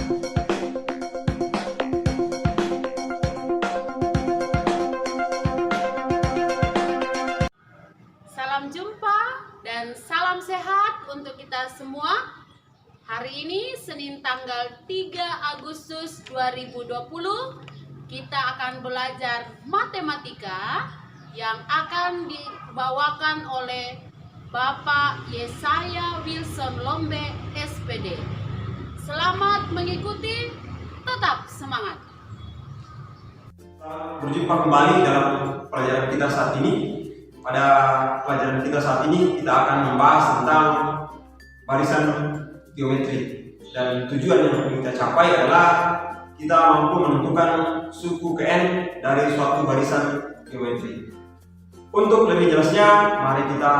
Salam jumpa dan salam sehat untuk kita semua. Hari ini Senin tanggal 3 Agustus 2020 kita akan belajar matematika yang akan dibawakan oleh Bapak Yesaya Wilson Lombe SPD. Selamat mengikuti, tetap semangat. Berjumpa kembali dalam pelajaran kita saat ini. Pada pelajaran kita saat ini kita akan membahas tentang barisan geometri, dan tujuan yang kita capai adalah kita mampu menentukan suku Kn dari suatu barisan geometri. Untuk lebih jelasnya, mari kita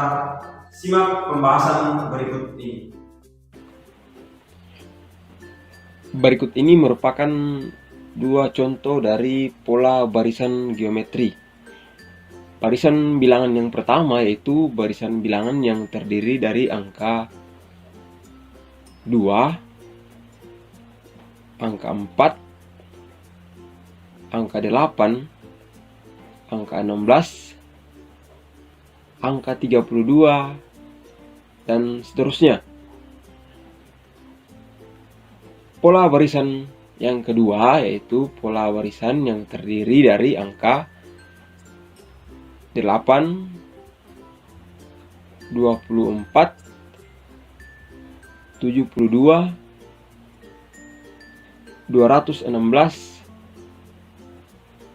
simak pembahasan berikut ini. Berikut ini merupakan dua contoh dari pola barisan geometri. Barisan bilangan yang pertama yaitu barisan bilangan yang terdiri dari angka 2, angka 4, angka 8, angka 16, angka 32, dan seterusnya. Pola barisan yang kedua yaitu pola barisan yang terdiri dari angka 8, 24, 72, 216,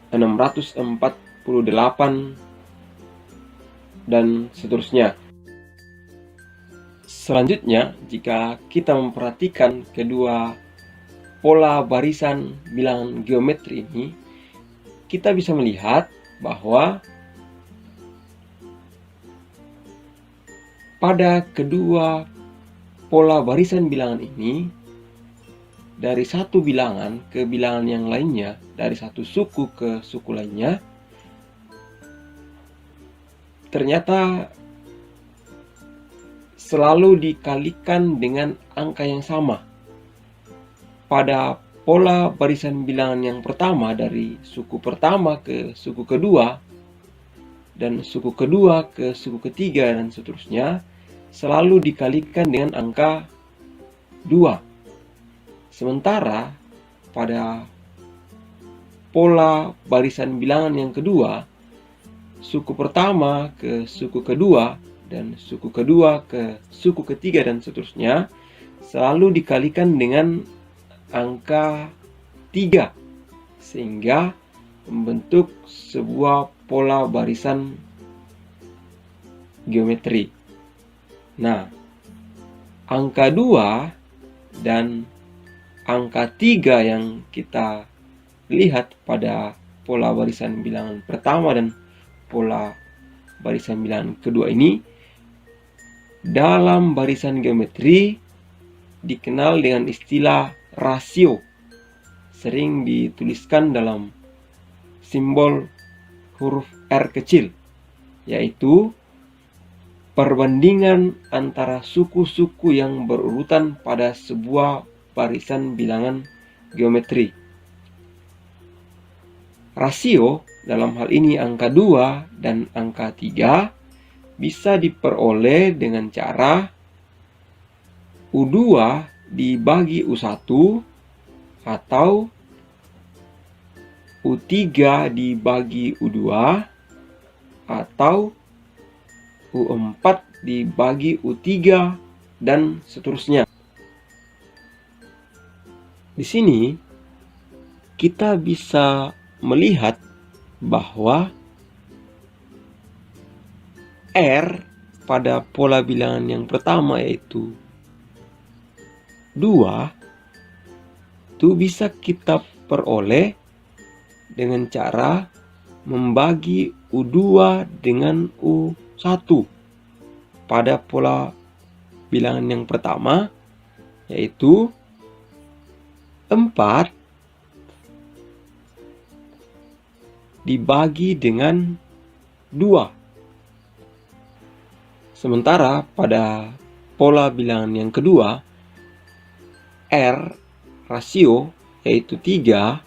648, dan seterusnya. Selanjutnya, jika kita memperhatikan kedua pola barisan bilangan geometri ini, kita bisa melihat bahwa pada kedua pola barisan bilangan ini, dari satu bilangan ke bilangan yang lainnya, dari satu suku ke suku lainnya, ternyata selalu dikalikan dengan angka yang sama. Pada pola barisan bilangan yang pertama, dari suku pertama ke suku kedua, dan suku kedua ke suku ketiga, dan seterusnya, selalu dikalikan dengan angka 2. Sementara pada pola barisan bilangan yang kedua, suku pertama ke suku kedua, dan suku kedua ke suku ketiga, dan seterusnya, selalu dikalikan dengan angka 3, sehingga membentuk sebuah pola barisan geometri. Nah, angka 2 dan angka 3 yang kita lihat pada pola barisan bilangan pertama dan pola barisan bilangan kedua ini, dalam barisan geometri dikenal dengan istilah rasio, sering dituliskan dalam simbol huruf R kecil, yaitu perbandingan antara suku-suku yang berurutan pada sebuah barisan bilangan geometri. Rasio dalam hal ini angka 2 dan angka 3 bisa diperoleh dengan cara U2 dibagi U1 atau U3 dibagi U2 atau U4 dibagi U3, dan seterusnya. Di sini kita bisa melihat bahwa R pada pola bilangan yang pertama yaitu 2 itu bisa kita peroleh dengan cara membagi U2 dengan U1 pada pola bilangan yang pertama, yaitu 4 dibagi dengan 2. Sementara pada pola bilangan yang kedua, R rasio yaitu 3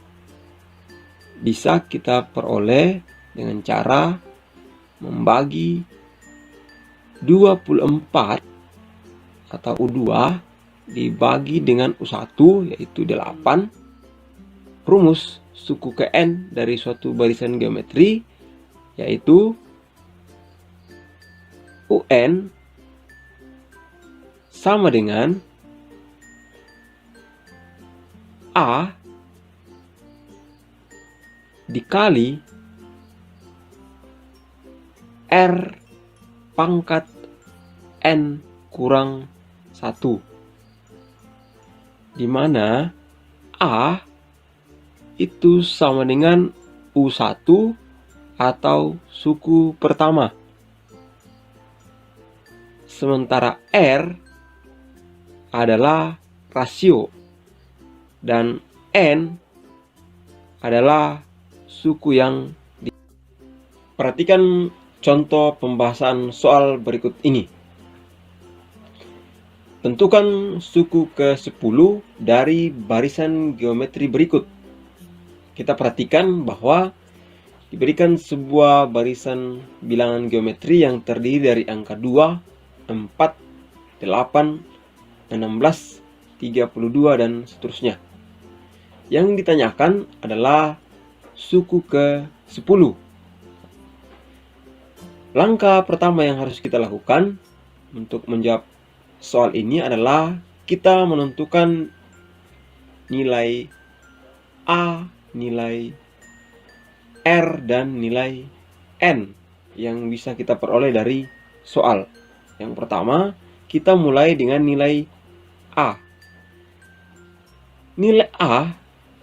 bisa kita peroleh dengan cara membagi 24 atau U2 dibagi dengan U1 yaitu 8. Rumus suku ke N dari suatu barisan geometri yaitu UN sama dengan A dikali R pangkat N kurang 1, di mana A itu sama dengan U1 atau suku pertama. Sementara R adalah rasio dan N adalah suku yang Perhatikan contoh pembahasan soal berikut ini. Tentukan suku ke-10 dari barisan geometri berikut. Kita perhatikan bahwa diberikan sebuah barisan bilangan geometri yang terdiri dari angka 2, 4, 8, 16, 32, dan seterusnya. Yang ditanyakan adalah suku ke-10. Langkah pertama yang harus kita lakukan untuk menjawab soal ini adalah kita menentukan nilai A, nilai R, dan nilai N yang bisa kita peroleh dari soal. Yang pertama, kita mulai dengan nilai A. Nilai A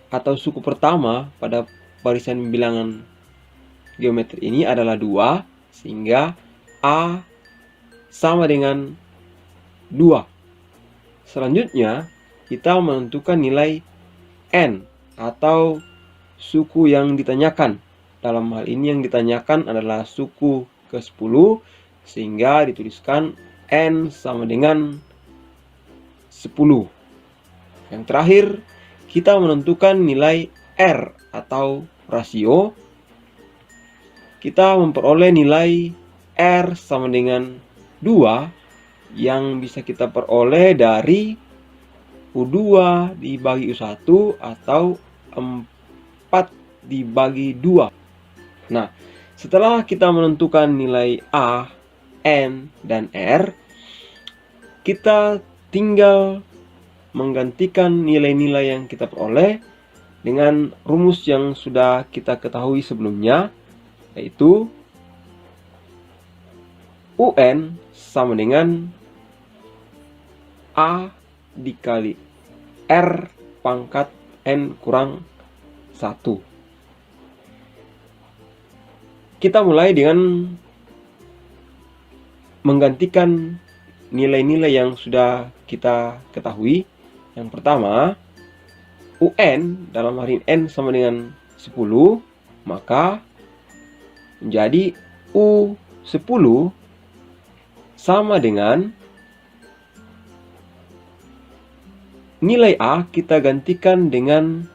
atau suku pertama pada barisan bilangan geometri ini adalah 2, sehingga A sama dengan 2. Selanjutnya, kita menentukan nilai N atau suku yang ditanyakan. Dalam hal ini yang ditanyakan adalah suku ke-10, sehingga dituliskan N sama dengan 10. Yang terakhir, kita menentukan nilai R atau rasio. Kita memperoleh nilai R sama dengan 2 yang bisa kita peroleh dari U2 dibagi U1 atau 4 dibagi 2. Nah, setelah kita menentukan nilai A, N, dan R, kita tinggal menggantikan nilai-nilai yang kita peroleh dengan rumus yang sudah kita ketahui sebelumnya, yaitu UN sama dengan A dikali R pangkat N kurang 1. Kita mulai dengan menggantikan nilai-nilai yang sudah kita ketahui. Yang pertama, UN dalam hal ini N sama dengan 10, maka menjadi U10 sama dengan nilai A kita gantikan dengan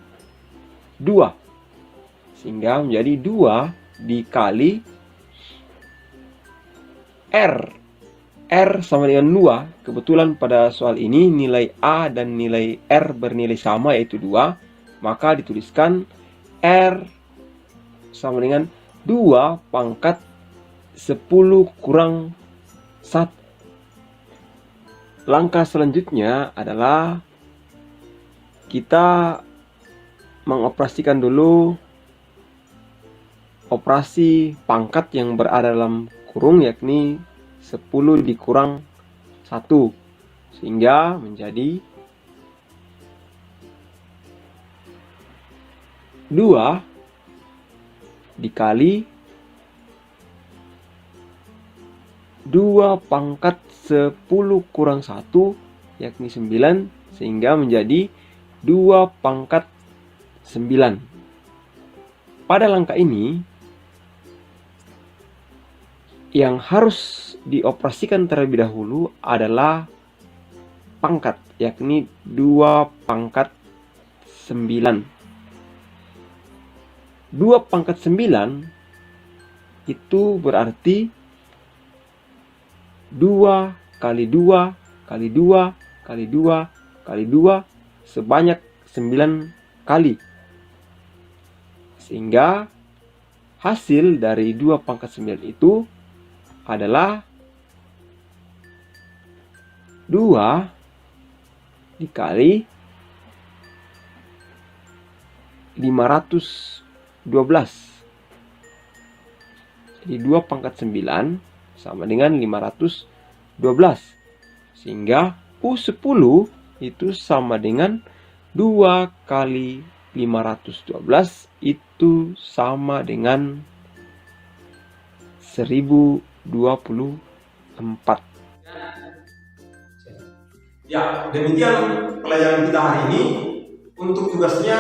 2, sehingga menjadi 2 dikali R. R sama dengan 2. Kebetulan pada soal ini nilai A dan nilai R bernilai sama, yaitu 2. Maka dituliskan R sama dengan 2 pangkat 10 kurang 1. Langkah selanjutnya adalah kita mengoperasikan dulu operasi pangkat yang berada dalam kurung, yakni 10 dikurang 1, sehingga menjadi 2 dikali 2 pangkat 10 kurang 1, yakni 9, sehingga menjadi 2 pangkat 9. Pada langkah ini, yang harus dioperasikan terlebih dahulu adalah pangkat, yakni 2 pangkat 2 pangkat 9 itu berarti 2 kali 2 kali 2 kali 2 kali 2 sebanyak 9 kali. Sehingga hasil dari 2 pangkat 9 itu adalah 2 dikali 512. Jadi 2 pangkat 9 sama dengan 512. Sehingga U10 itu sama dengan 2 kali 512 itu sama dengan 1024. Ya, demikian pelajaran kita hari ini. Untuk tugasnya,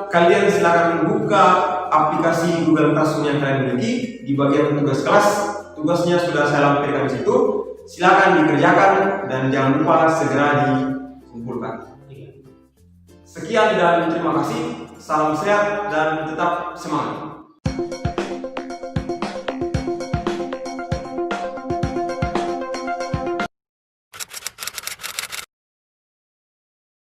kalian silakan buka aplikasi Google Classroom yang kalian miliki. Di bagian tugas kelas, tugasnya sudah saya lampirkan di situ. Silakan dikerjakan dan jangan lupa segera dikumpulkan. Sekian dan terima kasih. Salam sehat dan tetap semangat.